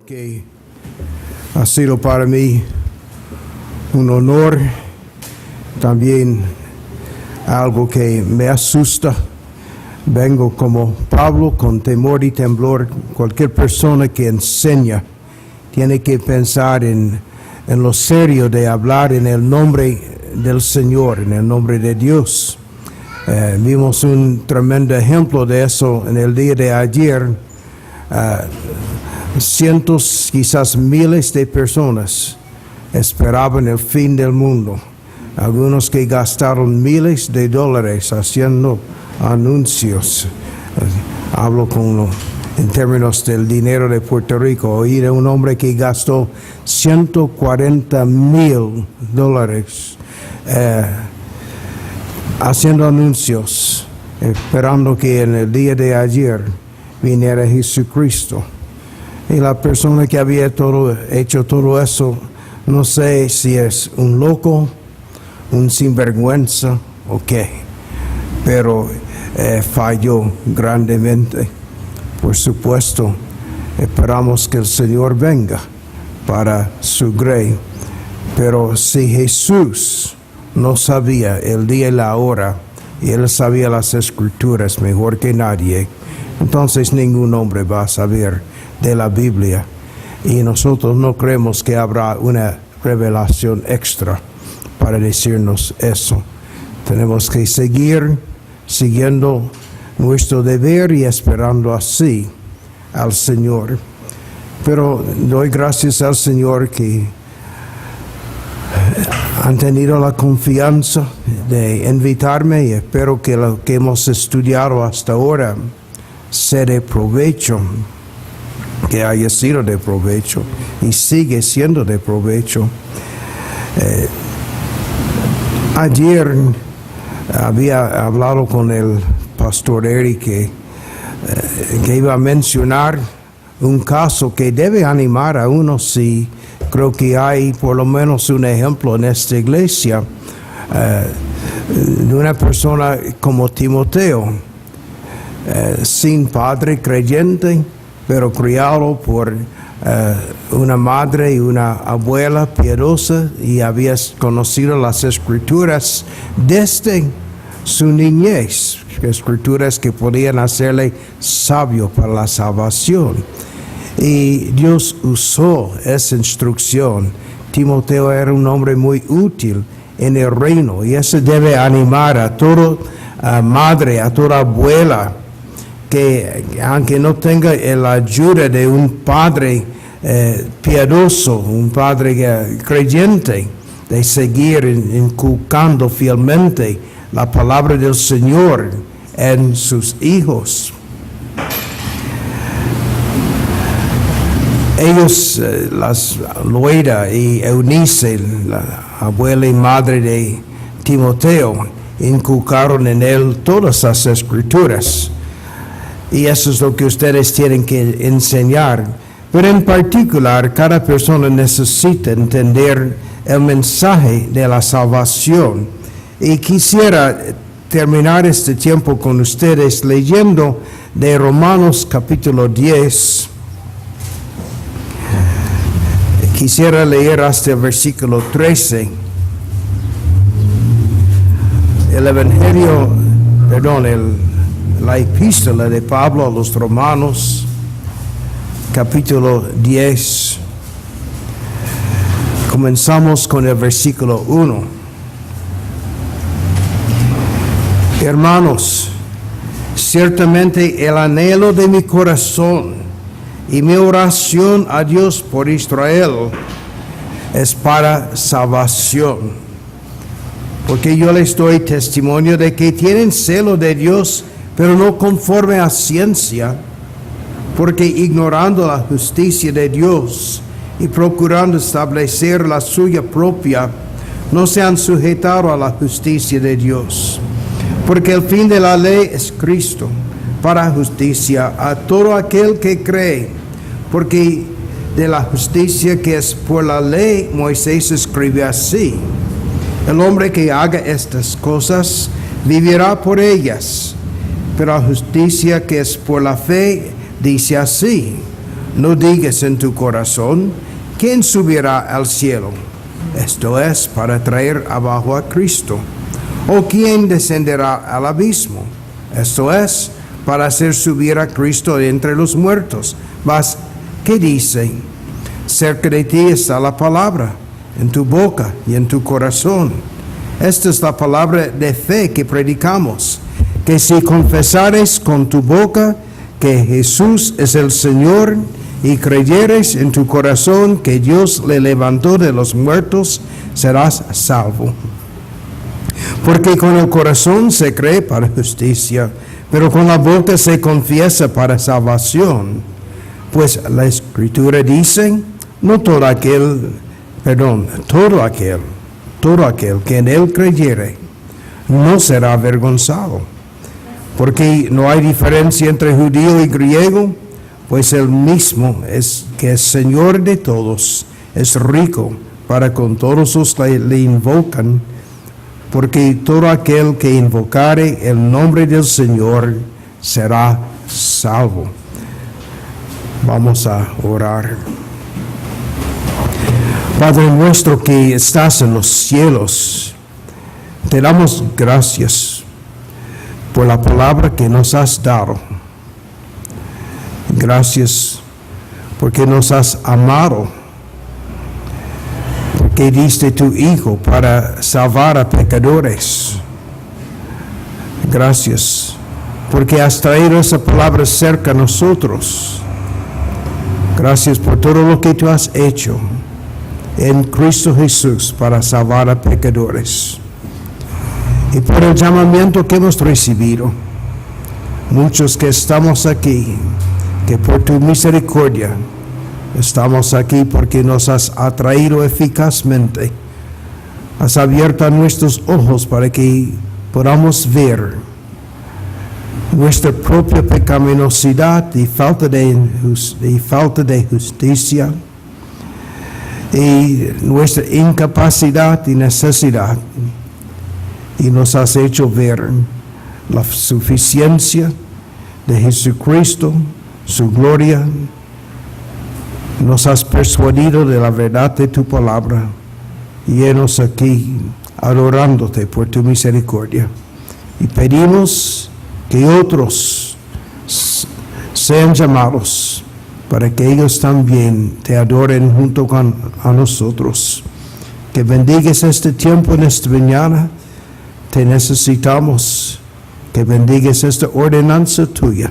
Que ha sido para mí un honor, también algo que me asusta. Vengo como Pablo con temor y temblor. Cualquier persona que enseña tiene que pensar en lo serio de hablar en el nombre del Señor, en el nombre de Dios. Vimos un tremendo ejemplo de eso en el día de ayer. Cientos, quizás miles de personas esperaban el fin del mundo. Algunos que gastaron miles de dólares haciendo anuncios. Hablo en términos del dinero de Puerto Rico. Oí de un hombre que gastó $140,000 haciendo anuncios, esperando que en el día de ayer viniera Jesucristo. Y la persona que había hecho todo eso, no sé si es un loco, un sinvergüenza o qué, pero falló grandemente. Por supuesto, esperamos que el Señor venga para su grey. Pero si Jesús no sabía el día y la hora, y Él sabía las Escrituras mejor que nadie, entonces ningún hombre va a saber de la Biblia, y nosotros no creemos que habrá una revelación extra para decirnos eso. Tenemos que seguir siguiendo nuestro deber y esperando así al Señor. Pero doy gracias al Señor que han tenido la confianza de invitarme, y espero que lo que hemos estudiado hasta ahora sea de provecho, que haya sido de provecho y sigue siendo de provecho. Ayer había hablado con el pastor Eric que iba a mencionar un caso que debe animar a uno. Si creo que hay por lo menos un ejemplo en esta iglesia de una persona como Timoteo, sin padre creyente, pero criado por una madre y una abuela piedosa, y había conocido las Escrituras desde su niñez, Escrituras que podían hacerle sabio para la salvación. Y Dios usó esa instrucción. Timoteo era un hombre muy útil en el reino, y eso debe animar a toda madre, a toda abuela, que aunque no tenga la ayuda de un padre piadoso, un padre creyente, de seguir inculcando fielmente la palabra del Señor en sus hijos. Ellos, Loida y Eunice, la abuela y madre de Timoteo, inculcaron en él todas las Escrituras. Y eso es lo que ustedes tienen que enseñar. Pero en particular, cada persona necesita entender el mensaje de la salvación. Y quisiera terminar este tiempo con ustedes leyendo de Romanos capítulo 10. Quisiera leer hasta el versículo 13. La epístola de Pablo a los Romanos, capítulo 10. Comenzamos con el versículo 1. Hermanos, ciertamente el anhelo de mi corazón y mi oración a Dios por Israel es para salvación, porque yo les doy testimonio de que tienen celo de Dios, pero no conforme a ciencia, porque ignorando la justicia de Dios y procurando establecer la suya propia, no se han sujetado a la justicia de Dios. Porque el fin de la ley es Cristo, para justicia a todo aquel que cree. Porque de la justicia que es por la ley, Moisés escribe así: el hombre que haga estas cosas vivirá por ellas. Pero la justicia que es por la fe dice así: No digas en tu corazón, ¿quién subirá al cielo? Esto es para traer abajo a Cristo. ¿O quién descenderá al abismo? Esto es para hacer subir a Cristo de entre los muertos. Mas, ¿qué dice? Cerca de ti está la palabra, en tu boca y en tu corazón. Esta es la palabra de fe que predicamos, que si confesares con tu boca que Jesús es el Señor y creyeres en tu corazón que Dios le levantó de los muertos, serás salvo. Porque con el corazón se cree para justicia, pero con la boca se confiesa para salvación. Pues la Escritura dice, todo aquel que en él creyere, no será avergonzado. Porque no hay diferencia entre judío y griego, pues el mismo es que es Señor de todos, es rico para con todos los que le invocan, porque todo aquel que invocare el nombre del Señor será salvo. Vamos a orar. Padre nuestro que estás en los cielos, te damos gracias por la palabra que nos has dado. Gracias porque nos has amado, porque diste tu Hijo para salvar a pecadores. Gracias porque has traído esa palabra cerca a nosotros. Gracias por todo lo que tú has hecho en Cristo Jesús para salvar a pecadores. Y por el llamamiento que hemos recibido, muchos que estamos aquí, que por tu misericordia estamos aquí porque nos has atraído eficazmente, has abierto nuestros ojos para que podamos ver nuestra propia pecaminosidad y falta de justicia, y nuestra incapacidad y necesidad, y nos has hecho ver la suficiencia de Jesucristo, su gloria. Nos has persuadido de la verdad de tu palabra, y hemos aquí adorándote por tu misericordia, y pedimos que otros sean llamados para que ellos también te adoren junto con a nosotros. Que bendigas este tiempo en esta mañana. Te necesitamos. Que bendigas esta ordenanza tuya.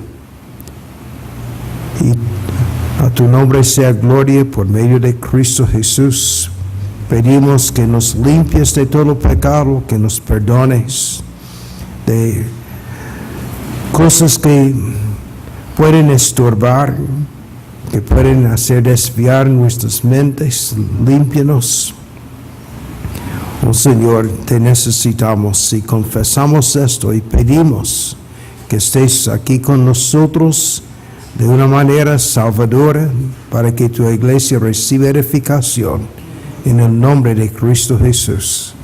Y a tu nombre sea gloria por medio de Cristo Jesús. Pedimos que nos limpies de todo pecado, que nos perdones de cosas que pueden estorbar, que pueden hacer desviar nuestras mentes. Límpianos. Oh Señor, te necesitamos y confesamos esto y pedimos que estés aquí con nosotros de una manera salvadora para que tu iglesia reciba edificación en el nombre de Cristo Jesús.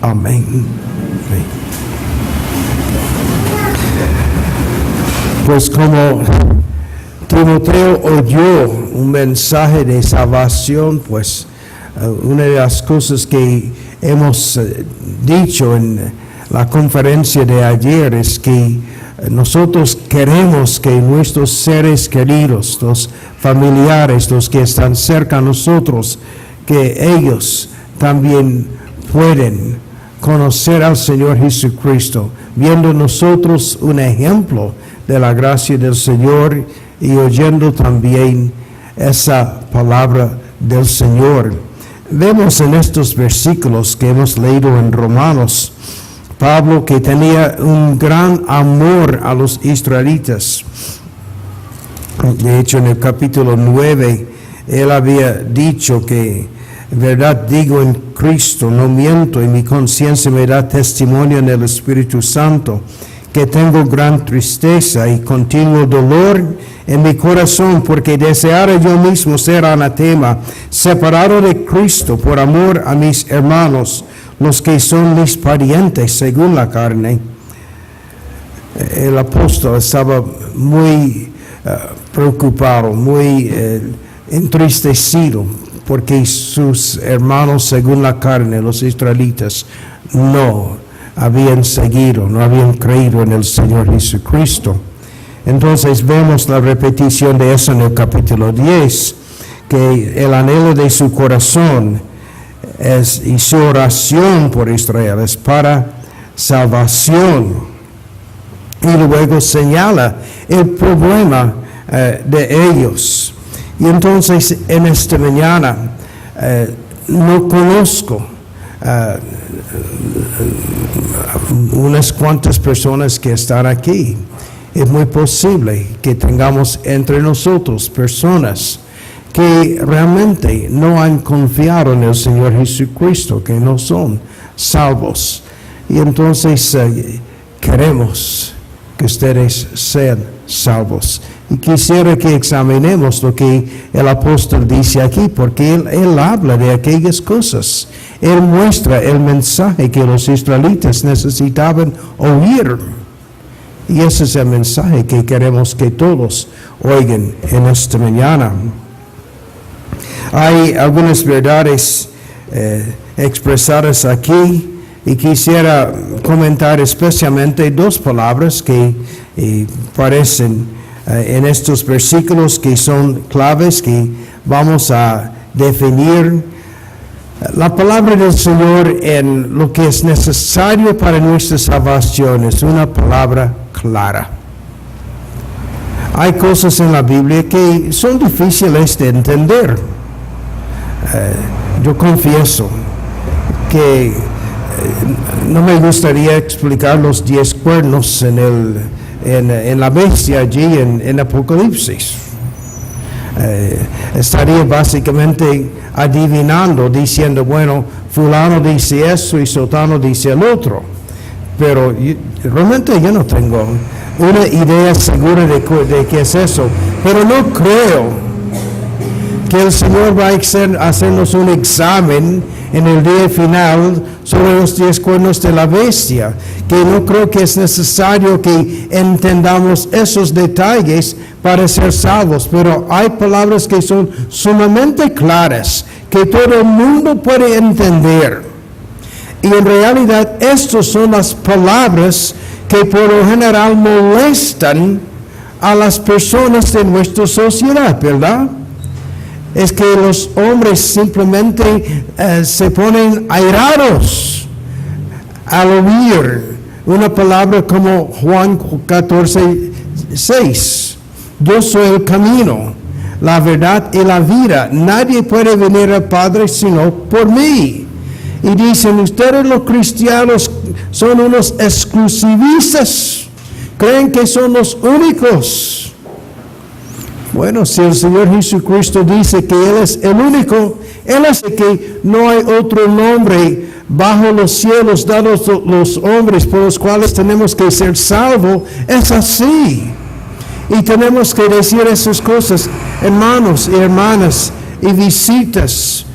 Amén. Amén. Pues como Timoteo oyó un mensaje de salvación, pues una de las cosas que hemos dicho en la conferencia de ayer es que nosotros queremos que nuestros seres queridos, los familiares, los que están cerca a nosotros, que ellos también pueden conocer al Señor Jesucristo, viendo nosotros un ejemplo de la gracia del Señor y oyendo también esa palabra del Señor. Vemos en estos versículos que hemos leído en Romanos, Pablo que tenía un gran amor a los israelitas. De hecho, en el capítulo 9, él había dicho que, verdad digo en Cristo, no miento, y mi conciencia me da testimonio en el Espíritu Santo, que tengo gran tristeza y continuo dolor en mi corazón, porque deseara yo mismo ser anatema, separado de Cristo por amor a mis hermanos, los que son mis parientes según la carne. El apóstol estaba muy preocupado, muy entristecido, porque sus hermanos según la carne, los israelitas, no habían seguido, no habían creído en el Señor Jesucristo. Entonces vemos la repetición de eso en el capítulo 10, que el anhelo de su corazón y su oración por Israel es para salvación. Y luego señala el problema de ellos. Y entonces en esta mañana no conozco unas cuantas personas que están aquí. Es muy posible que tengamos entre nosotros personas que realmente no han confiado en el Señor Jesucristo, que no son salvos. Y entonces queremos que ustedes sean salvos. Y quisiera que examinemos lo que el apóstol dice aquí, porque él habla de aquellas cosas. Él muestra el mensaje que los israelitas necesitaban oír. Y ese es el mensaje que queremos que todos oigan en esta mañana. Hay algunas verdades expresadas aquí y quisiera comentar especialmente dos palabras que parecen en estos versículos que son claves que vamos a definir. La palabra del Señor en lo que es necesario para nuestra salvación es una palabra clara. Hay cosas en la Biblia que son difíciles de entender. Yo confieso que no me gustaría explicar los 10 cuernos en la bestia allí en Apocalipsis. Estaría básicamente adivinando, diciendo, bueno, fulano dice eso y sotano dice el otro. Pero realmente yo no tengo una idea segura de qué es eso. Pero no creo que el Señor va a hacernos un examen en el día final sobre los 10 cuernos de la bestia, que no creo que es necesario que entendamos esos detalles para ser salvos, pero hay palabras que son sumamente claras, que todo el mundo puede entender. Y en realidad estas son las palabras que por lo general molestan a las personas de nuestra sociedad, ¿verdad? Es que los hombres simplemente se ponen airados al oír una palabra como Juan 14:6. Yo soy el camino, la verdad y la vida. Nadie puede venir al Padre sino por mí. Y dicen, ustedes los cristianos son unos exclusivistas. Creen que son los únicos. Bueno, si el Señor Jesucristo dice que Él es el único, Él dice que no hay otro nombre bajo los cielos dados los hombres por los cuales tenemos que ser salvos, es así. Y tenemos que decir esas cosas, hermanos y hermanas, y visitas.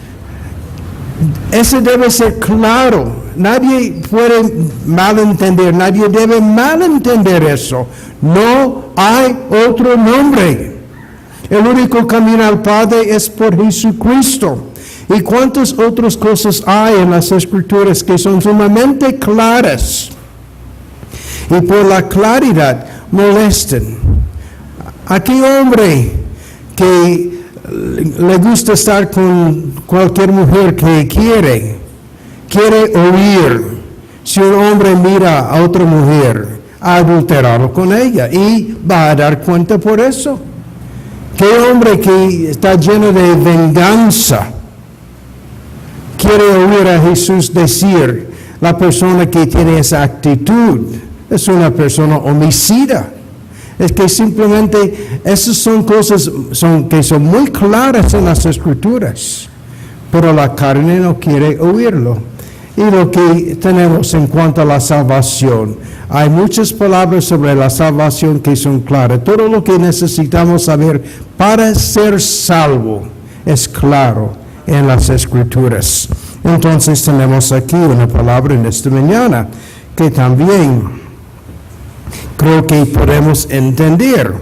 Ese debe ser claro. Nadie puede malentender, nadie debe malentender eso. No hay otro nombre. El único camino al Padre es por Jesucristo. ¿Y cuántas otras cosas hay en las Escrituras que son sumamente claras? Y por la claridad molestan. Aquí hombre que le gusta estar con cualquier mujer que quiere oír. Si un hombre mira a otra mujer, ha adulterado con ella y va a dar cuenta por eso. ¿Qué hombre que está lleno de venganza quiere oír a Jesús decir? La persona que tiene esa actitud es una persona homicida. Es que simplemente esas son cosas que son muy claras en las Escrituras, pero la carne no quiere oírlo. Y lo que tenemos en cuanto a la salvación, hay muchas palabras sobre la salvación que son claras. Todo lo que necesitamos saber para ser salvo es claro en las Escrituras. Entonces tenemos aquí una palabra en esta mañana que también creo que podemos entender,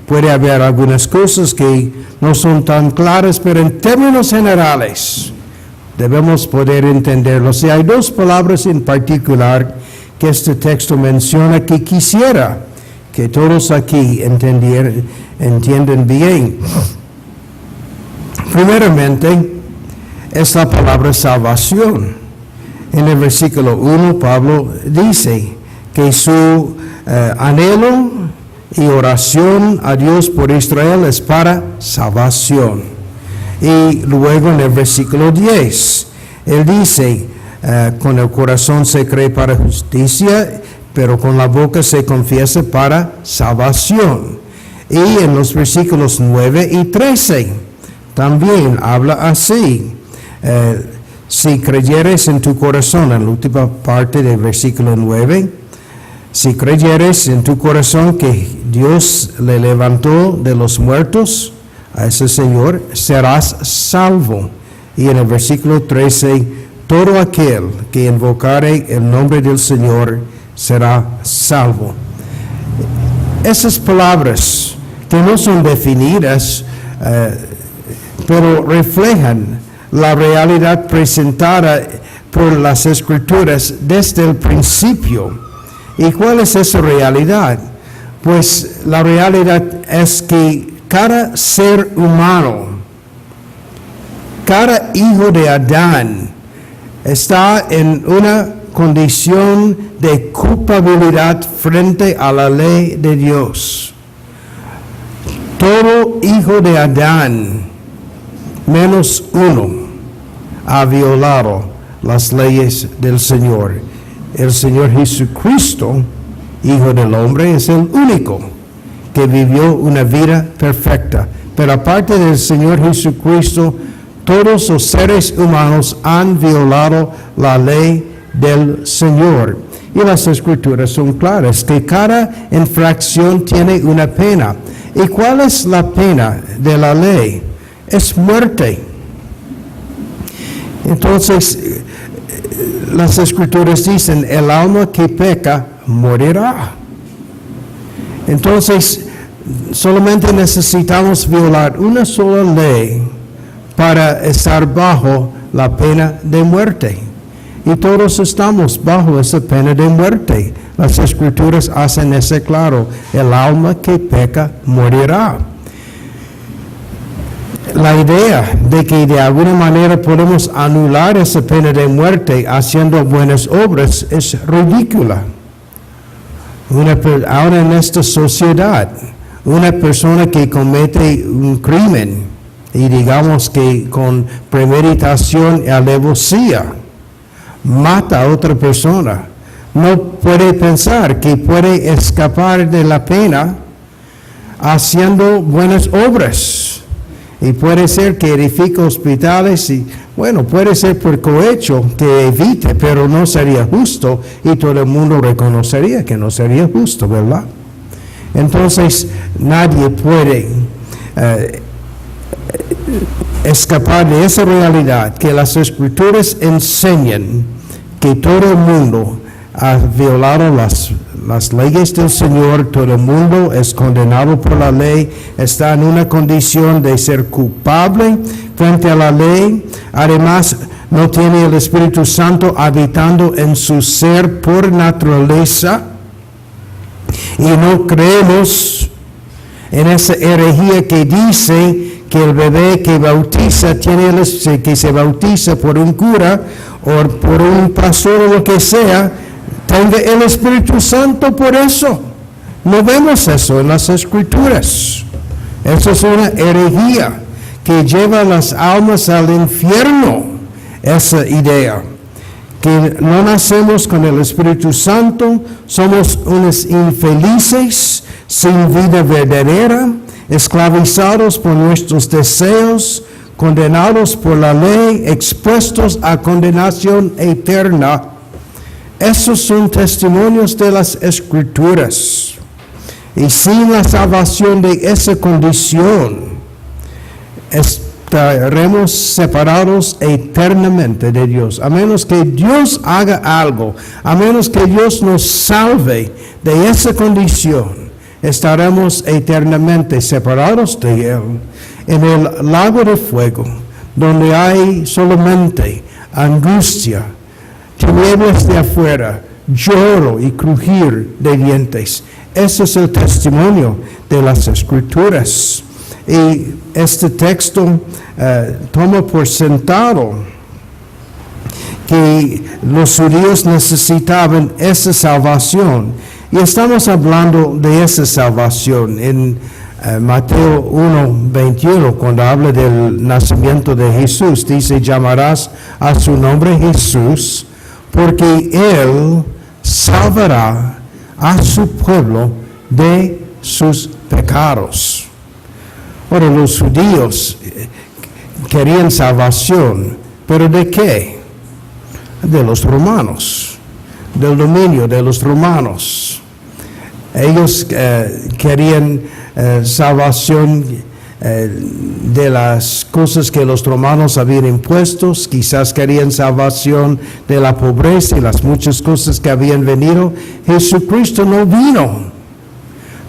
puede haber algunas cosas que no son tan claras, pero en términos generales debemos poder entenderlo. Si hay dos palabras en particular que este texto menciona que quisiera que todos aquí entiendan bien. Primeramente, es la palabra salvación. En el versículo 1, Pablo dice que su anhelo y oración a Dios por Israel es para salvación. Y luego en el versículo 10, él dice, con el corazón se cree para justicia, pero con la boca se confiesa para salvación. Y en los versículos 9 y 13 también habla así. Si creyeres en tu corazón, en la última parte del versículo 9, si creyeres en tu corazón que Dios le levantó de los muertos a ese Señor, serás salvo. Y en el versículo 13, todo aquel que invocare el nombre del Señor será salvo. Esas palabras que no son definidas, pero reflejan la realidad presentada por las Escrituras desde el principio. ¿Y cuál es esa realidad? Pues la realidad es que cada ser humano, cada hijo de Adán, está en una condición de culpabilidad frente a la ley de Dios. Todo hijo de Adán, menos uno, ha violado las leyes del Señor. El Señor Jesucristo, Hijo del Hombre, es el único que vivió una vida perfecta. Pero aparte del Señor Jesucristo, todos los seres humanos han violado la ley del Señor. Y las Escrituras son claras, que cada infracción tiene una pena. ¿Y cuál es la pena de la ley? Es muerte. Entonces, las Escrituras dicen, el alma que peca morirá. Entonces, solamente necesitamos violar una sola ley para estar bajo la pena de muerte. Y todos estamos bajo esa pena de muerte. Las Escrituras hacen eso claro. El alma que peca morirá. La idea de que de alguna manera podemos anular esa pena de muerte haciendo buenas obras es ridícula. Ahora en esta sociedad, una persona que comete un crimen, y digamos que con premeditación y alevosía, mata a otra persona, no puede pensar que puede escapar de la pena haciendo buenas obras. Y puede ser que edifique hospitales y, bueno, puede ser por cohecho que evite, pero no sería justo y todo el mundo reconocería que no sería justo, ¿verdad? Entonces, nadie puede escapar de esa realidad que las Escrituras enseñan que todo el mundo ha violado las leyes del Señor, todo el mundo es condenado por la ley, está en una condición de ser culpable frente a la ley. Además, no tiene el Espíritu Santo habitando en su ser por naturaleza. Y no creemos en esa herejía que dice que el bebé que bautiza que se bautiza por un cura o por un pastor o lo que sea, tenga el Espíritu Santo por eso. No vemos eso en las Escrituras. Eso es una herejía que lleva las almas al infierno. Esa idea. Que no nacemos con el Espíritu Santo, somos unos infelices, sin vida verdadera, esclavizados por nuestros deseos, condenados por la ley, expuestos a condenación eterna. Esos son testimonios de las Escrituras. Y sin la salvación de esa condición, estaremos separados eternamente de Dios. A menos que Dios haga algo, a menos que Dios nos salve de esa condición, estaremos eternamente separados de Él en el lago de fuego, donde hay solamente angustia, tinieblas de afuera, lloro y crujir de dientes. Ese es el testimonio de las Escrituras. Y este texto toma por sentado que los judíos necesitaban esa salvación. Y estamos hablando de esa salvación en Mateo 1:21, cuando habla del nacimiento de Jesús. Dice, llamarás a su nombre Jesús, porque Él salvará a su pueblo de sus pecados. Ahora, los judíos querían salvación, ¿pero de qué? De los romanos, del dominio de los romanos. Ellos querían salvación de las cosas que los romanos habían impuesto, quizás querían salvación de la pobreza y las muchas cosas que habían venido. Jesucristo no vino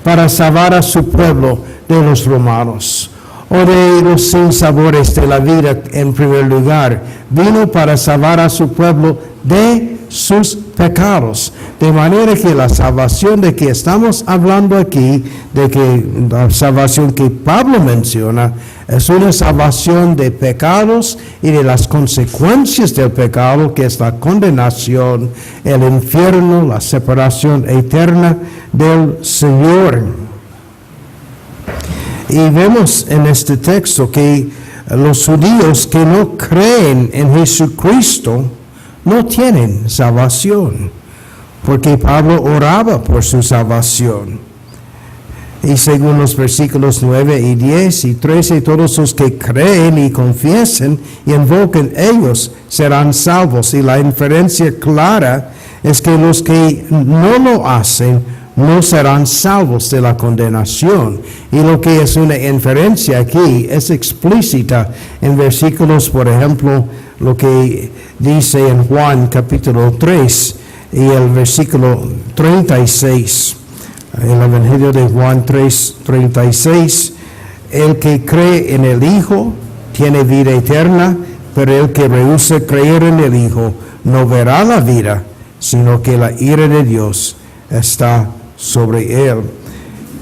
para salvar a su pueblo de los romanos o de los sinsabores de la vida en primer lugar. Vino para salvar a su pueblo de sus pecados. De manera que la salvación de que estamos hablando aquí, de que la salvación que Pablo menciona, es una salvación de pecados y de las consecuencias del pecado, que es la condenación, el infierno, la separación eterna del Señor. Y vemos en este texto que los judíos que no creen en Jesucristo no tienen salvación, porque Pablo oraba por su salvación. Y según los versículos 9 y 10 y 13, todos los que creen y confiesen y invoquen, ellos serán salvos. Y la inferencia clara es que los que no lo hacen no serán salvos de la condenación. Y lo que es una inferencia aquí es explícita en versículos, por ejemplo, lo que dice en Juan capítulo 3 y el versículo 36. El Evangelio de Juan 3:36. El que cree en el Hijo tiene vida eterna, pero el que rehúsa creer en el Hijo no verá la vida, sino que la ira de Dios está sobre él.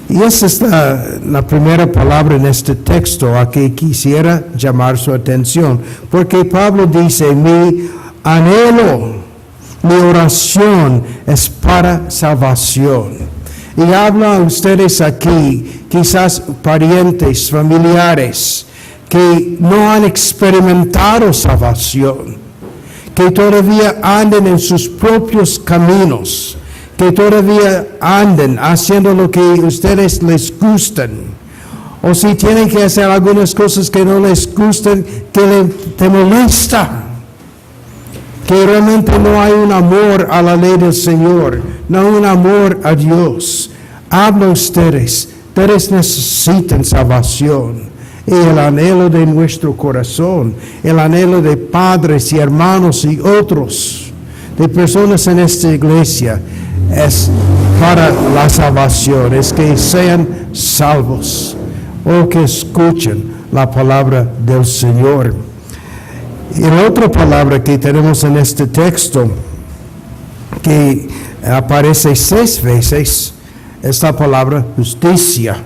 Y esa es la primera palabra en este texto a que quisiera llamar su atención, porque Pablo dice, mi anhelo, mi oración es para salvación. Y habla a ustedes aquí, quizás parientes, familiares, que no han experimentado salvación, que todavía andan en sus propios caminos, que todavía anden haciendo lo que a ustedes les gustan, o si tienen que hacer algunas cosas que no les gustan, que te molesta, que realmente no hay un amor a la ley del Señor, no un amor a Dios. Habla a ustedes necesitan salvación. Y el anhelo de nuestro corazón, el anhelo de padres y hermanos y otros, de personas en esta iglesia, es para la salvación, es que sean salvos o que escuchen la palabra del Señor. Y la otra palabra que tenemos en este texto, que aparece 6 veces, es la palabra justicia.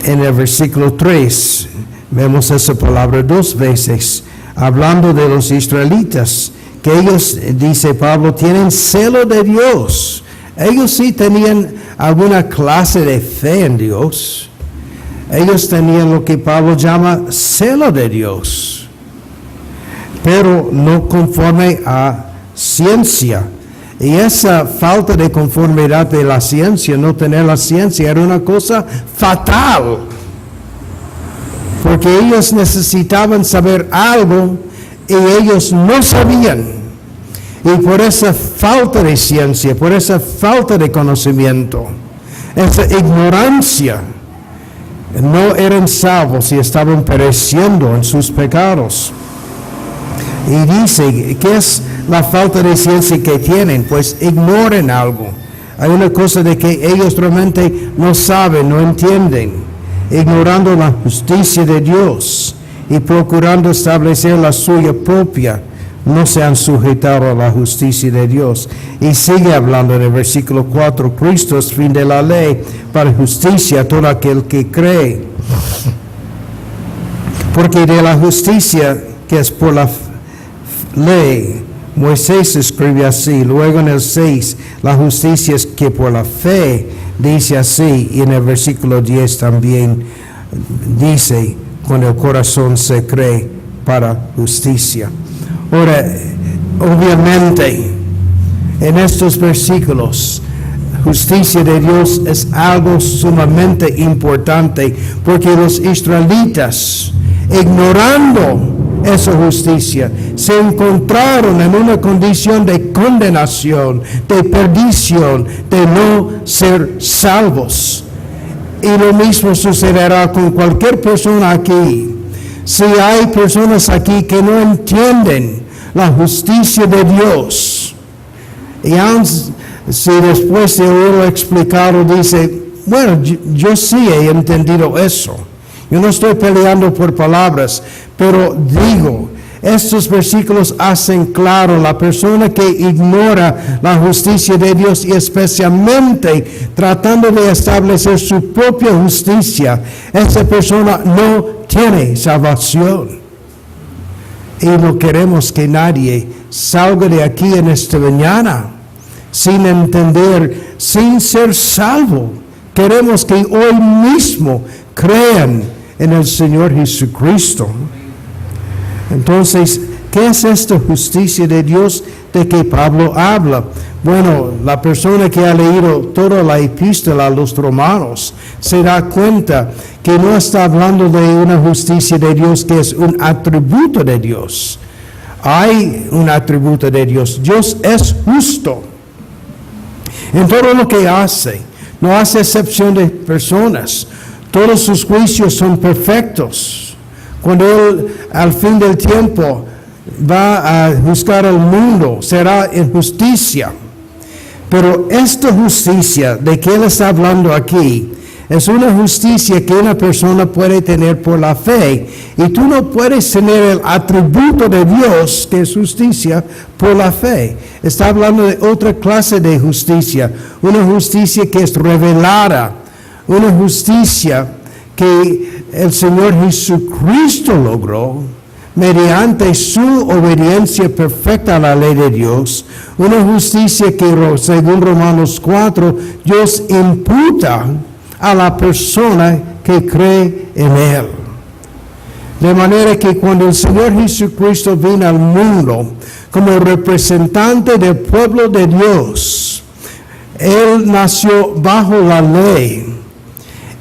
En el versículo 3 vemos esa palabra 2 veces, hablando de los israelitas, que ellos, dice Pablo, tienen celo de Dios. Ellos sí tenían alguna clase de fe en Dios. Ellos tenían lo que Pablo llama celo de Dios, pero no conforme a ciencia. Y esa falta de conformidad de la ciencia, no tener la ciencia, era una cosa fatal, porque ellos necesitaban saber algo y ellos no sabían. Y por esa falta de ciencia, por esa falta de conocimiento, esa ignorancia, no eran salvos y estaban pereciendo en sus pecados. Y dice, ¿qué es la falta de ciencia que tienen? Pues ignoren algo. Hay una cosa de que ellos realmente no saben, no entienden, ignorando la justicia de Dios y procurando establecer la suya propia, no se han sujetado a la justicia de Dios. Y sigue hablando en el versículo 4, Cristo es fin de la ley para justicia a todo aquel que cree. Porque de la justicia que es por la ley, Moisés escribe así. Luego en el 6, la justicia es que por la fe, dice así. Y en el versículo 10 también dice, con el corazón se cree para justicia. Ahora, obviamente, en estos versículos, justicia de Dios es algo sumamente importante, porque los israelitas, ignorando esa justicia, se encontraron en una condición de condenación, de perdición, de no ser salvos. Y lo mismo sucederá con cualquier persona aquí. Si hay personas aquí que no entienden la justicia de Dios, y aun si después de oírlo explicado dice, bueno, yo sí he entendido eso. Yo no estoy peleando por palabras, pero digo, estos versículos hacen claro la persona que ignora la justicia de Dios y especialmente tratando de establecer su propia justicia, esa persona no tiene salvación. Y no queremos que nadie salga de aquí en esta mañana sin entender, sin ser salvo. Queremos que hoy mismo crean en el Señor Jesucristo. Entonces, ¿qué es esta justicia de Dios de que Pablo habla? Bueno, la persona que ha leído toda la epístola a los romanos se da cuenta que no está hablando de una justicia de Dios que es un atributo de Dios. Hay un atributo de Dios. Dios es justo en todo lo que hace. No hace excepción de personas. Todos sus juicios son perfectos. Cuando Él al fin del tiempo va a juzgar al mundo, será en justicia. Pero esta justicia de que Él está hablando aquí es una justicia que una persona puede tener por la fe. Y tú no puedes tener el atributo de Dios, que es justicia, por la fe. Está hablando de otra clase de justicia. Una justicia que es revelada. Una justicia que el Señor Jesucristo logró mediante su obediencia perfecta a la ley de Dios. Una justicia que, según Romanos 4, Dios imputa a la persona que cree en Él. De manera que cuando el Señor Jesucristo vino al mundo como representante del pueblo de Dios, Él nació bajo la ley.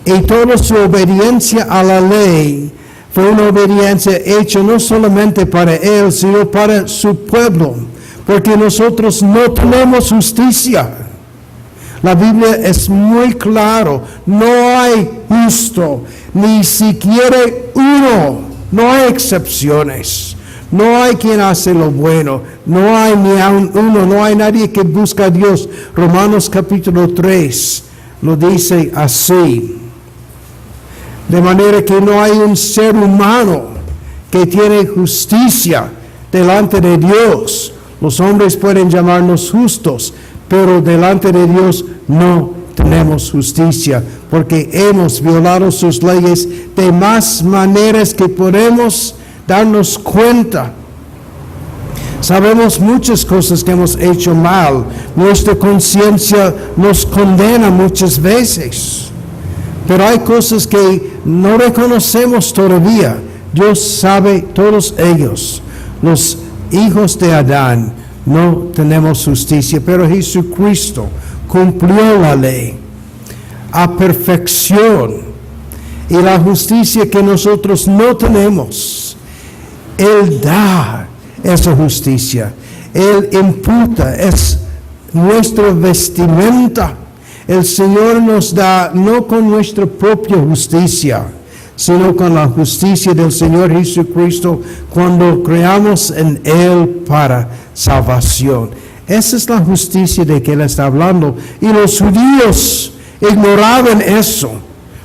Y toda su obediencia a la ley fue una obediencia hecha no solamente para Él, sino para su pueblo. Porque nosotros no tenemos justicia. La Biblia es muy claro. No hay justo, ni siquiera uno. No hay excepciones. No hay quien hace lo bueno. No hay ni aun uno. No hay nadie que busca a Dios. Romanos capítulo 3 lo dice así. De manera que no hay un ser humano que tiene justicia delante de Dios. Los hombres pueden llamarnos justos, pero delante de Dios no tenemos justicia, porque hemos violado sus leyes de más maneras que podemos darnos cuenta. Sabemos muchas cosas que hemos hecho mal. Nuestra conciencia nos condena muchas veces. Pero hay cosas que no reconocemos todavía. Dios sabe todos ellos. Los hijos de Adán no tenemos justicia, pero Jesucristo cumplió la ley a perfección. Y la justicia que nosotros no tenemos, Él da esa justicia. Él imputa, es nuestra vestimenta. El Señor nos da no con nuestra propia justicia, sino con la justicia del Señor Jesucristo cuando creamos en Él para salvación. Esa es la justicia de que él está hablando. Y los judíos ignoraban eso.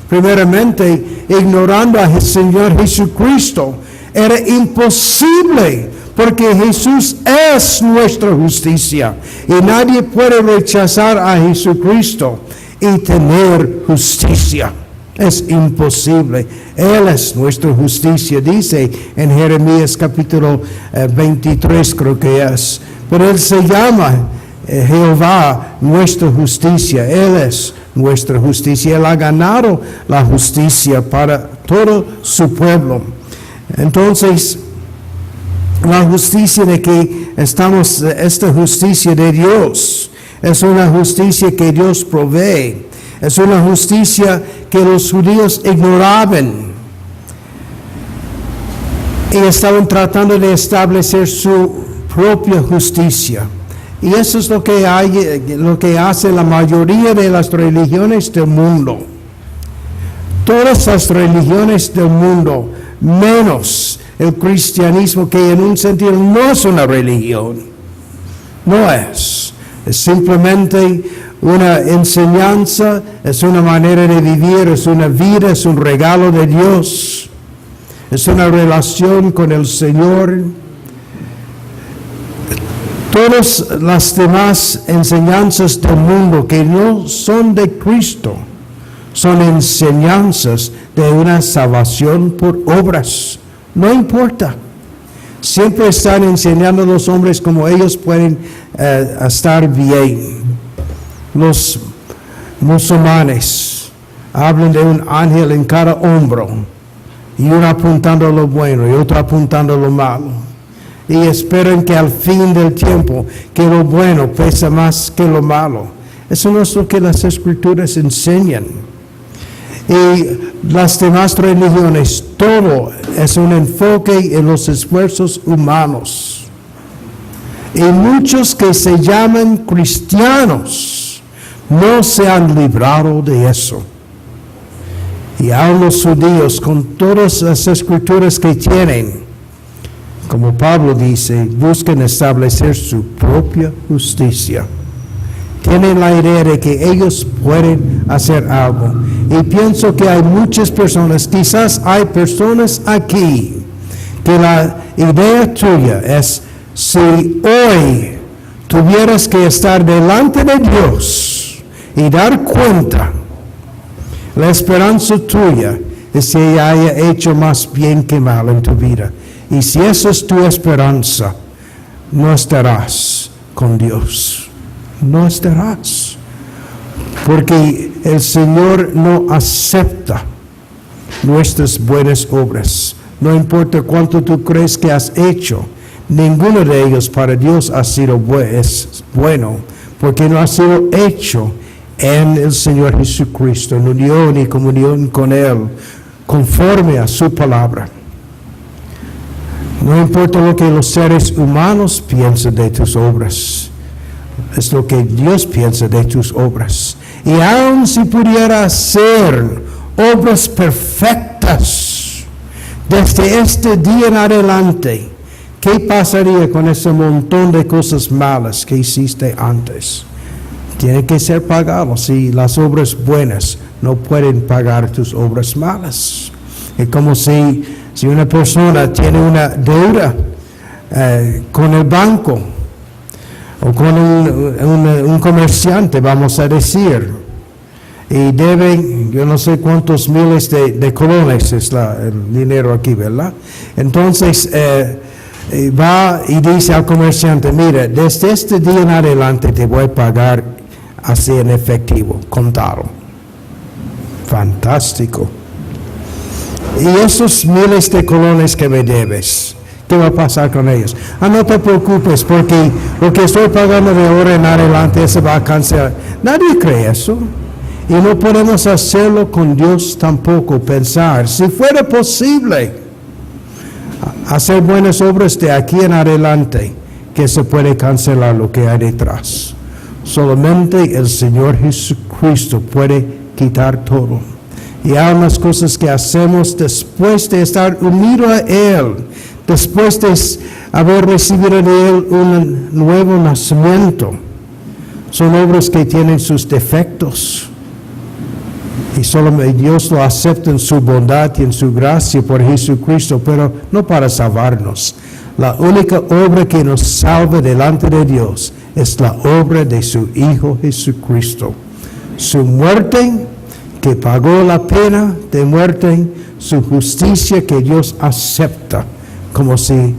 Primeramente, ignorando al Señor Jesucristo. Era imposible, porque Jesús es nuestra justicia. Y nadie puede rechazar a Jesucristo y tener justicia. Es imposible. Él es nuestra justicia, dice en Jeremías capítulo 23, creo que es. Pero Él se llama Jehová nuestra justicia. Él es nuestra justicia. Él ha ganado la justicia para todo su pueblo. Entonces, la justicia de que estamos, esta justicia de Dios, es una justicia que Dios provee. Es una justicia que los judíos ignoraban. Y estaban tratando de establecer su propia justicia. Y eso es lo que hace la mayoría de las religiones del mundo. Todas las religiones del mundo, menos el cristianismo, que en un sentido no es una religión. No es. Es simplemente una enseñanza, es una manera de vivir, es una vida, es un regalo de Dios. Es una relación con el Señor. Todas las demás enseñanzas del mundo que no son de Cristo, son enseñanzas de una salvación por obras. No importa. Siempre están enseñando a los hombres cómo ellos pueden estar bien. Los musulmanes hablan de un ángel en cada hombro, y uno apuntando a lo bueno y otro apuntando a lo malo. Y esperan que al fin del tiempo, que lo bueno pesa más que lo malo. Eso no es lo que las Escrituras enseñan. Y las demás religiones, todo es un enfoque en los esfuerzos humanos. Y muchos que se llaman cristianos no se han librado de eso. Y aún los judíos, con todas las escrituras que tienen, como Pablo dice, buscan establecer su propia justicia. Tienen la idea de que ellos pueden hacer algo. Y pienso que hay muchas personas, quizás hay personas aquí, que la idea tuya es, si hoy tuvieras que estar delante de Dios y dar cuenta, la esperanza tuya es que haya hecho más bien que mal en tu vida. Y si esa es tu esperanza, no estarás con Dios. No estarás. Porque el Señor no acepta nuestras buenas obras. No importa cuánto tú crees que has hecho, ninguno de ellos para Dios ha sido bueno, porque no ha sido hecho en el Señor Jesucristo, en unión y comunión con Él, conforme a su palabra. No importa lo que los seres humanos piensen de tus obras, es lo que Dios piensa de tus obras. Y aun si pudiera hacer obras perfectas desde este día en adelante, ¿qué pasaría con ese montón de cosas malas que hiciste antes? Tiene que ser pagado. Si las obras buenas no pueden pagar tus obras malas. Es como si una persona tiene una deuda con el banco o con un comerciante, vamos a decir, y debe, yo no sé cuántos miles de colones es el dinero aquí, ¿verdad? Entonces va y dice al comerciante, mira, desde este día en adelante te voy a pagar así en efectivo, contado. Fantástico. Y esos miles de colones que me debes, ¿qué va a pasar con ellos? No te preocupes, porque lo que estoy pagando de ahora en adelante se va a cancelar. Nadie cree eso. Y no podemos hacerlo con Dios tampoco, pensar, si fuera posible hacer buenas obras de aquí en adelante, que se puede cancelar lo que hay detrás. Solamente el Señor Jesucristo puede quitar todo. Y hay unas cosas que hacemos después de estar unidos a Él, después de haber recibido de Él un nuevo nacimiento. Son obras que tienen sus defectos. Y solo Dios lo acepta en su bondad y en su gracia por Jesucristo, pero no para salvarnos. La única obra que nos salva delante de Dios es la obra de su Hijo Jesucristo. Su muerte, que pagó la pena de muerte, su justicia que Dios acepta, como si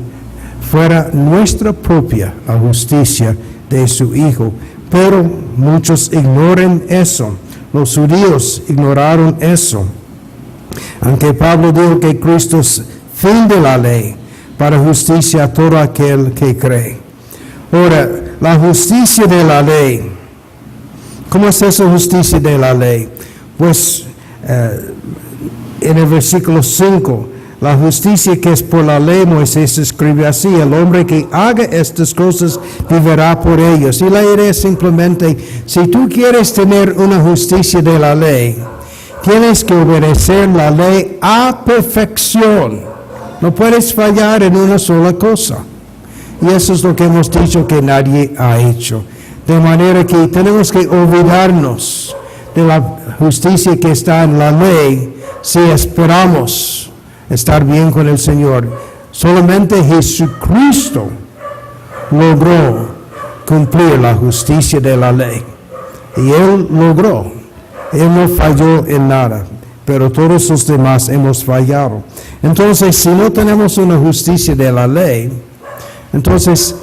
fuera nuestra propia la justicia de su Hijo. Pero muchos ignoran eso. Los judíos ignoraron eso. Aunque Pablo dijo que Cristo es fin de la ley para justicia a todo aquel que cree. Ahora, la justicia de la ley. ¿Cómo es esa justicia de la ley? Pues en el versículo 5, la justicia que es por la ley, Moisés escribe así: el hombre que haga estas cosas vivirá por ellos. Y la idea es simplemente, si tú quieres tener una justicia de la ley, tienes que obedecer la ley a perfección. No puedes fallar en una sola cosa. Y eso es lo que hemos dicho que nadie ha hecho. De manera que tenemos que olvidarnos de la justicia que está en la ley si esperamos estar bien con el Señor. Solamente Jesucristo logró cumplir la justicia de la ley. Y Él logró. Él no falló en nada. Pero todos los demás hemos fallado. Entonces, si no tenemos una justicia de la ley, entonces,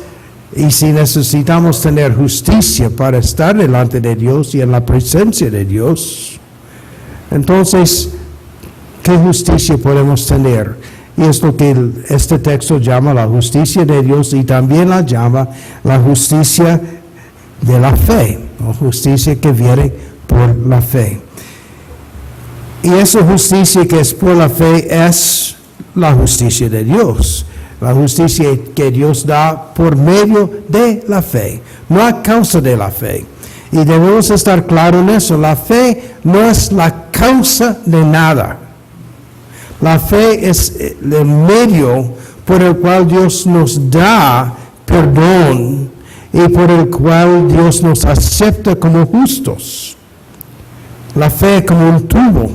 y si necesitamos tener justicia para estar delante de Dios y en la presencia de Dios, entonces, ¿qué justicia podemos tener? Y es lo que este texto llama la justicia de Dios y también la llama la justicia de la fe, o justicia que viene por la fe. Y esa justicia que es por la fe es la justicia de Dios. La justicia que Dios da por medio de la fe, no a causa de la fe. Y debemos estar claros en eso. La fe no es la causa de nada. La fe es el medio por el cual Dios nos da perdón y por el cual Dios nos acepta como justos. La fe es como un tubo.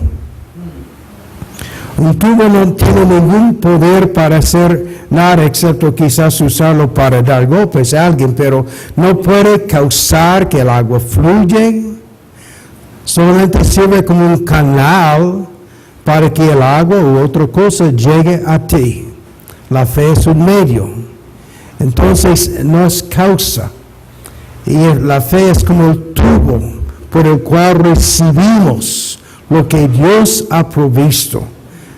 Un tubo no tiene ningún poder para hacer nada, excepto quizás usarlo para dar golpes a alguien, pero no puede causar que el agua fluya. Solamente sirve como un canal para que el agua u otra cosa llegue a ti. La fe es un medio. Entonces no es causa. Y la fe es como el tubo por el cual recibimos lo que Dios ha provisto.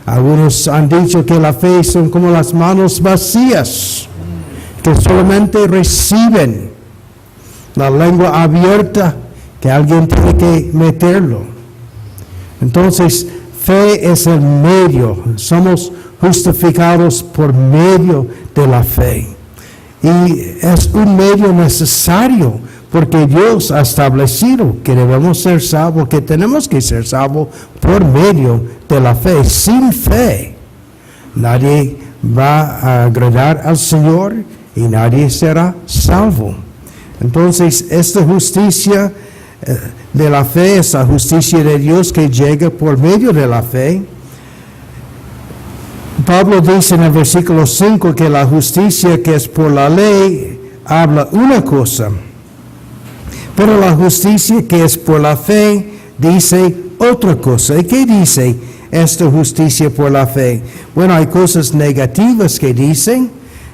Algunos han dicho que la fe son como las manos vacías, que solamente reciben, la lengua abierta, que alguien tiene que meterlo. Entonces, fe es el medio. Somos justificados por medio de la fe. Y es un medio necesario, porque Dios ha establecido que debemos ser salvos, que tenemos que ser salvos por medio de la fe. Sin fe, nadie va a agradar al Señor y nadie será salvo. Entonces, esta justicia de la fe es la justicia de Dios que llega por medio de la fe. Pablo dice en el versículo 5 que la justicia que es por la ley habla una cosa, pero la justicia que es por la fe dice otra cosa. ¿Y qué dice esta justicia por la fe? Bueno, hay cosas negativas que dicen,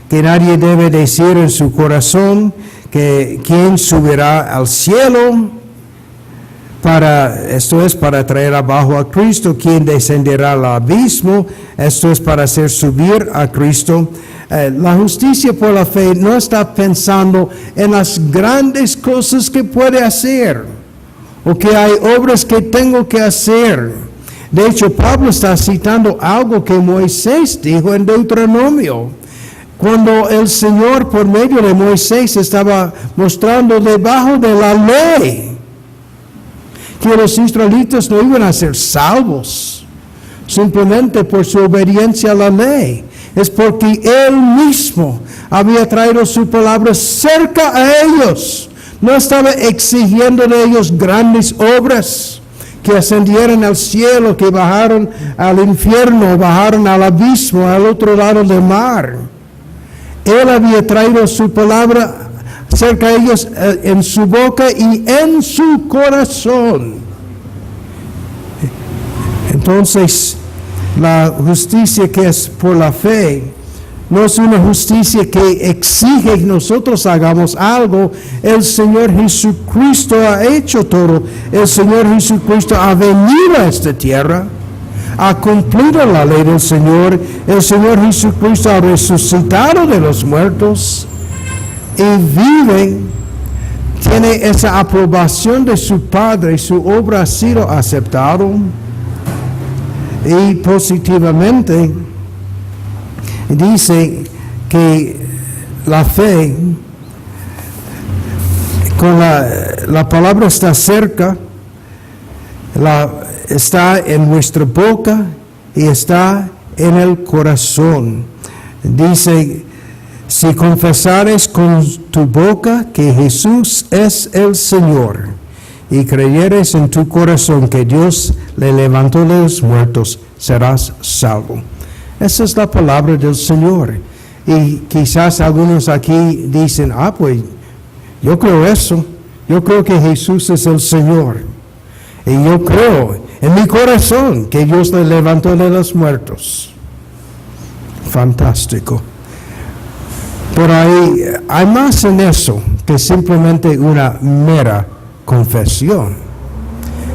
que nadie debe decir en su corazón que quién subirá al cielo, esto es para traer abajo a Cristo, quién descenderá al abismo, esto es para hacer subir a Cristo. La justicia por la fe no está pensando en las grandes cosas que puede hacer, o que hay obras que tengo que hacer. De hecho, Pablo está citando algo que Moisés dijo en Deuteronomio, cuando el Señor por medio de Moisés estaba mostrando debajo de la ley que los israelitas no iban a ser salvos simplemente por su obediencia a la ley. es porque Él mismo había traído su palabra cerca a ellos. No estaba exigiendo de ellos grandes obras, que ascendieran al cielo, que bajaron al infierno, bajaron al abismo, al otro lado del mar. Él había traído su palabra cerca a ellos en su boca y en su corazón. Entonces, la justicia que es por la fe no es una justicia que exige que nosotros hagamos algo. El Señor Jesucristo ha hecho todo. El Señor Jesucristo ha venido a esta tierra, ha cumplido la ley del Señor. El Señor Jesucristo ha resucitado de los muertos y vive, tiene esa aprobación de su Padre. Su obra ha sido aceptada y positivamente. Dice que la fe, con la palabra está cerca, está en nuestra boca y está en el corazón. Dice, si confesares con tu boca que Jesús es el Señor y creyeres en tu corazón que Dios le levantó de los muertos, serás salvo. Esa es la palabra del Señor. Y quizás algunos aquí dicen, pues yo creo eso. Yo creo que Jesús es el Señor. Y yo creo en mi corazón que Dios le levantó de los muertos. Fantástico. Pero hay más en eso que simplemente una mera confesión.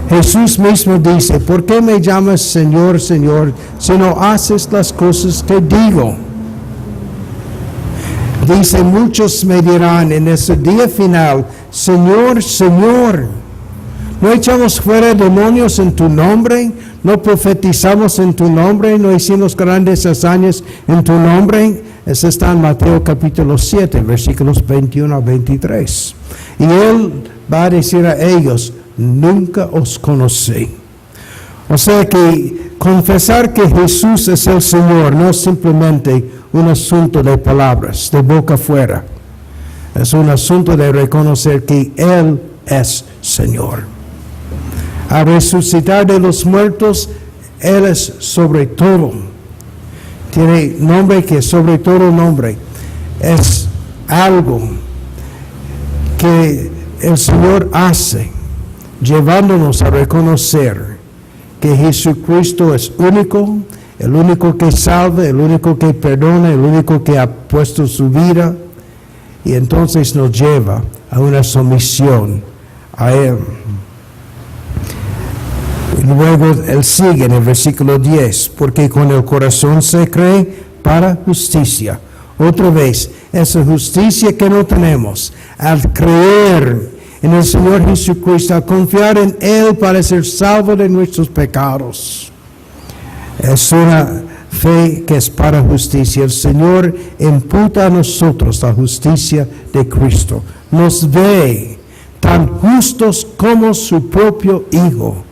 Jesús mismo dice, ¿por qué me llamas Señor, Señor, si no haces las cosas que digo? Dice, muchos me dirán en ese día final, Señor, Señor, ¿no echamos fuera demonios en tu nombre? ¿No profetizamos en tu nombre? ¿No hicimos grandes hazañas en tu nombre? Eso está en Mateo capítulo 7, versículos 21 a 23. Y Él va a decir a ellos, nunca os conocí. O sea que confesar que Jesús es el Señor no es simplemente un asunto de palabras, de boca afuera. Es un asunto de reconocer que Él es Señor. Al resucitar de los muertos, Él es sobre todo. Tiene nombre que es sobre todo nombre. Es algo que el Señor hace, llevándonos a reconocer que Jesucristo es único, el único que salva, el único que perdona, el único que ha puesto su vida, y entonces nos lleva a una sumisión a Él. Y luego Él sigue en el versículo 10, porque con el corazón se cree para justicia. Otra vez, esa justicia que no tenemos, al creer en el Señor Jesucristo, a confiar en Él para ser salvo de nuestros pecados. Es una fe que es para justicia. El Señor imputa a nosotros la justicia de Cristo. Nos ve tan justos como su propio Hijo.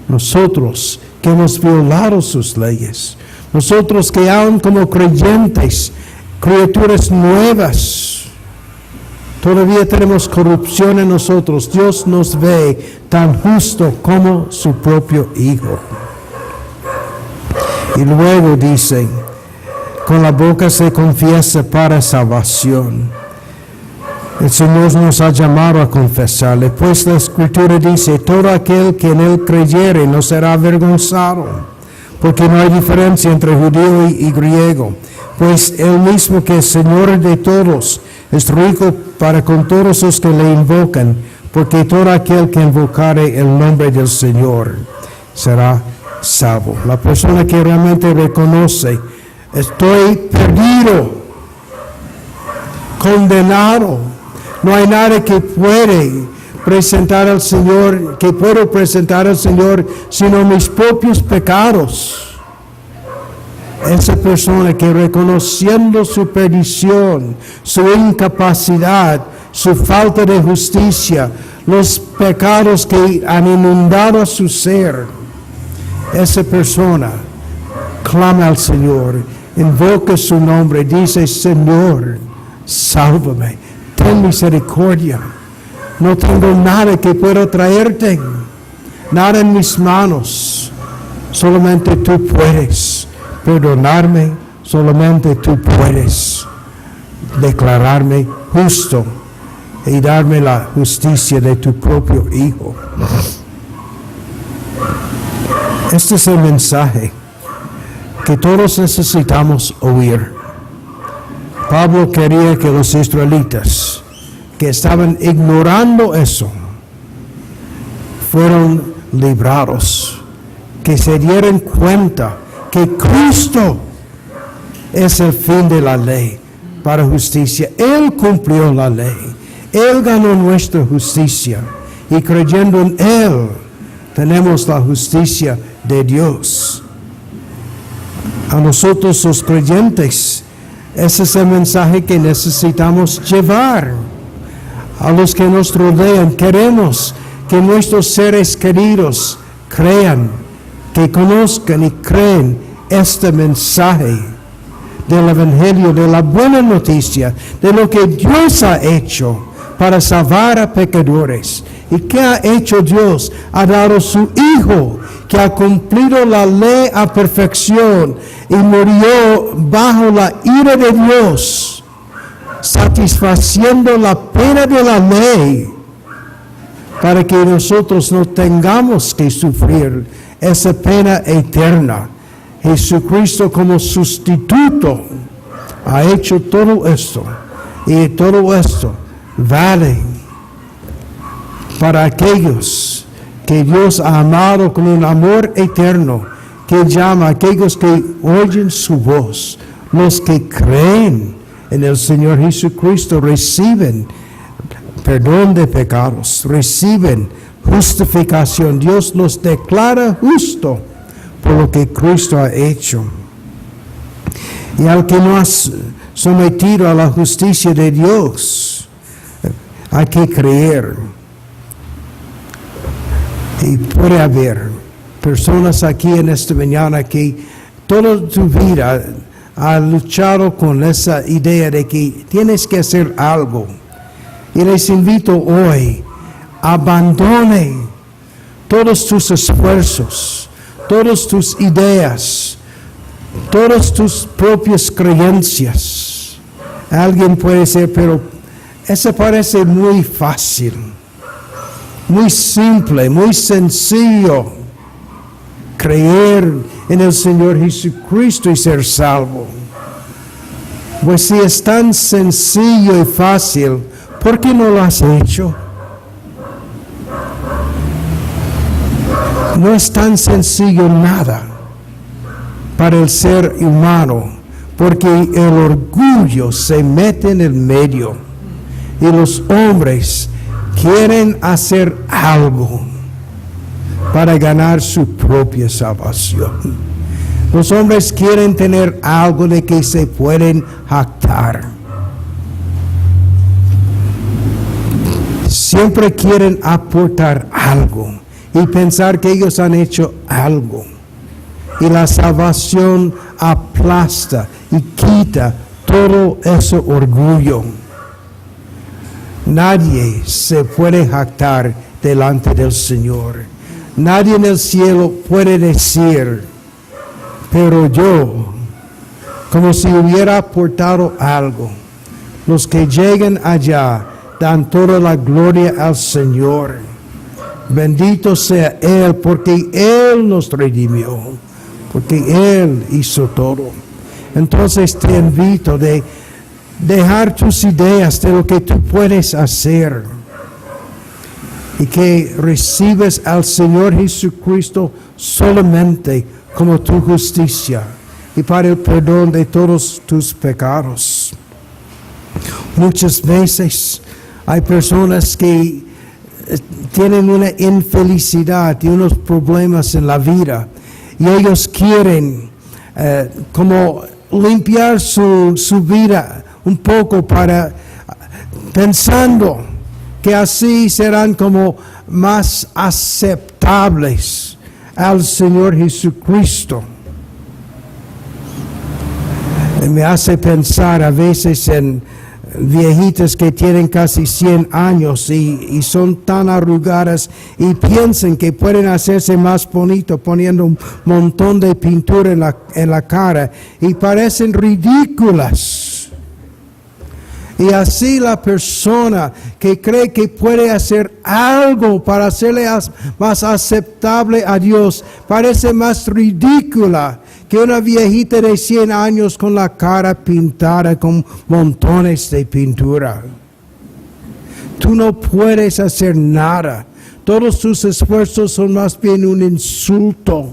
Nosotros que hemos violado sus leyes. Nosotros que aún como creyentes, criaturas nuevas, todavía tenemos corrupción en nosotros. Dios nos ve tan justo como su propio Hijo. Y luego dice, con la boca se confiesa para salvación. El Señor nos ha llamado a confesarle, pues la Escritura dice, todo aquel que en Él creyere no será avergonzado, porque no hay diferencia entre judío y griego, pues Él mismo que es Señor de todos, es rico para con todos los que le invocan, porque todo aquel que invocare el nombre del Señor será salvo. La persona que realmente reconoce, estoy perdido, condenado, no hay nada que puedo presentar al Señor, sino mis propios pecados. Esa persona que reconociendo su perdición, su incapacidad, su falta de justicia, los pecados que han inundado a su ser, esa persona clama al Señor invoca su nombre, dice, Señor, sálvame, ten misericordia. No tengo nada que pueda traerte, nada en mis manos. Solamente tú puedes perdonarme, solamente tú puedes declararme justo y darme la justicia de tu propio Hijo. Este es el mensaje que todos necesitamos oír. Pablo quería que los israelitas que estaban ignorando eso fueron librados, que se dieran cuenta que Cristo es el fin de la ley para justicia. Él cumplió la ley, Él ganó nuestra justicia y creyendo en Él tenemos la justicia de Dios. A nosotros los creyentes, ese es el mensaje que necesitamos llevar. A los que nos rodean, queremos que nuestros seres queridos crean, que conozcan y creen este mensaje del Evangelio, de la buena noticia, de lo que Dios ha hecho para salvar a pecadores. ¿Y qué ha hecho Dios? Ha dado su Hijo, que ha cumplido la ley a perfección y murió bajo la ira de Dios, satisfaciendo la pena de la ley, para que nosotros no tengamos que sufrir esa pena eterna. Jesucristo como sustituto ha hecho todo esto, y todo esto vale para aquellos que Dios ha amado con un amor eterno, que llama a aquellos que oyen su voz. Los que creen en el Señor Jesucristo reciben perdón de pecados, reciben justificación. Dios los declara justo por lo que Cristo ha hecho. Y al que no has sometido a la justicia de Dios, hay que creer. Y puede haber personas aquí en esta mañana que toda tu vida ha luchado con esa idea de que tienes que hacer algo. Y les invito hoy, abandone todos tus esfuerzos, todas tus ideas, todas tus propias creencias. Alguien puede decir, pero eso parece muy fácil, muy simple, muy sencillo. Creer en el Señor Jesucristo y ser salvo. Pues si es tan sencillo y fácil, ¿por qué no lo has hecho? No es tan sencillo nada para el ser humano, porque el orgullo se mete en el medio y los hombres quieren hacer algo para ganar su propia salvación. Los hombres quieren tener algo de que se pueden jactar. Siempre quieren aportar algo y pensar que ellos han hecho algo. Y la salvación aplasta y quita todo ese orgullo. Nadie se puede jactar delante del Señor. Nadie en el cielo puede decir, pero yo, como si hubiera aportado algo. Los que llegan allá dan toda la gloria al Señor. Bendito sea Él, porque Él nos redimió, porque Él hizo todo. Entonces te invito de dejar tus ideas de lo que tú puedes hacer y que recibes al Señor Jesucristo solamente como tu justicia y para el perdón de todos tus pecados. Muchas veces hay personas que tienen una infelicidad y unos problemas en la vida y ellos quieren como limpiar su vida un poco para pensando que así serán como más aceptables al Señor Jesucristo. Me hace pensar a veces en viejitas que tienen casi 100 años y son tan arrugadas y piensan que pueden hacerse más bonito poniendo un montón de pintura en la cara y parecen ridículas. Y así la persona que cree que puede hacer algo para hacerle más aceptable a Dios parece más ridícula que una viejita de 100 años con la cara pintada con montones de pintura. Tú no puedes hacer nada. Todos tus esfuerzos son más bien un insulto.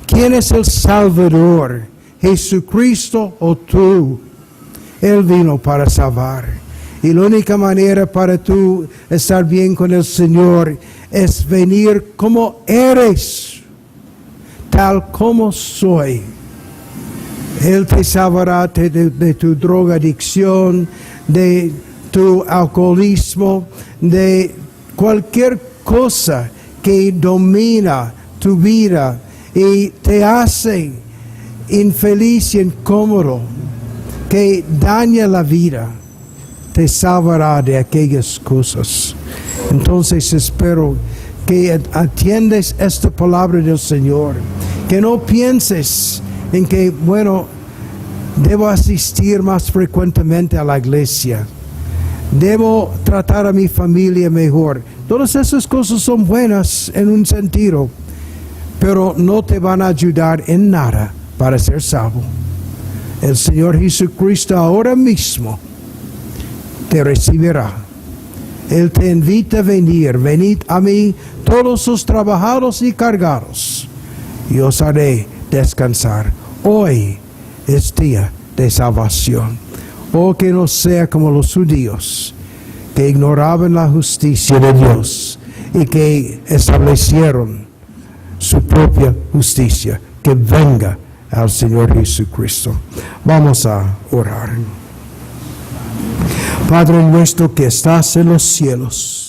¿Quién es el Salvador? ¿Jesucristo o tú? Él vino para salvar. Y la única manera para tú estar bien con el Señor es venir como eres. Tal como soy. Él te salvará de tu drogadicción, de tu alcoholismo, de cualquier cosa que domina tu vida y te hace infeliz y incómodo, que daña la vida. Te salvará de aquellas cosas. Entonces espero que atiendes esta palabra del Señor, que no pienses en que, bueno, debo asistir más frecuentemente a la iglesia, debo tratar a mi familia mejor. Todas esas cosas son buenas en un sentido, pero no te van a ayudar en nada para ser salvo. El Señor Jesucristo ahora mismo te recibirá. Él te invita a venir. Venid a mí todos los trabajados y cargados, y os haré descansar. Hoy es día de salvación. Oh, que no sea como los judíos, que ignoraban la justicia de Dios y que establecieron su propia justicia. Que venga al Señor Jesucristo. Vamos a orar. Padre nuestro que estás en los cielos,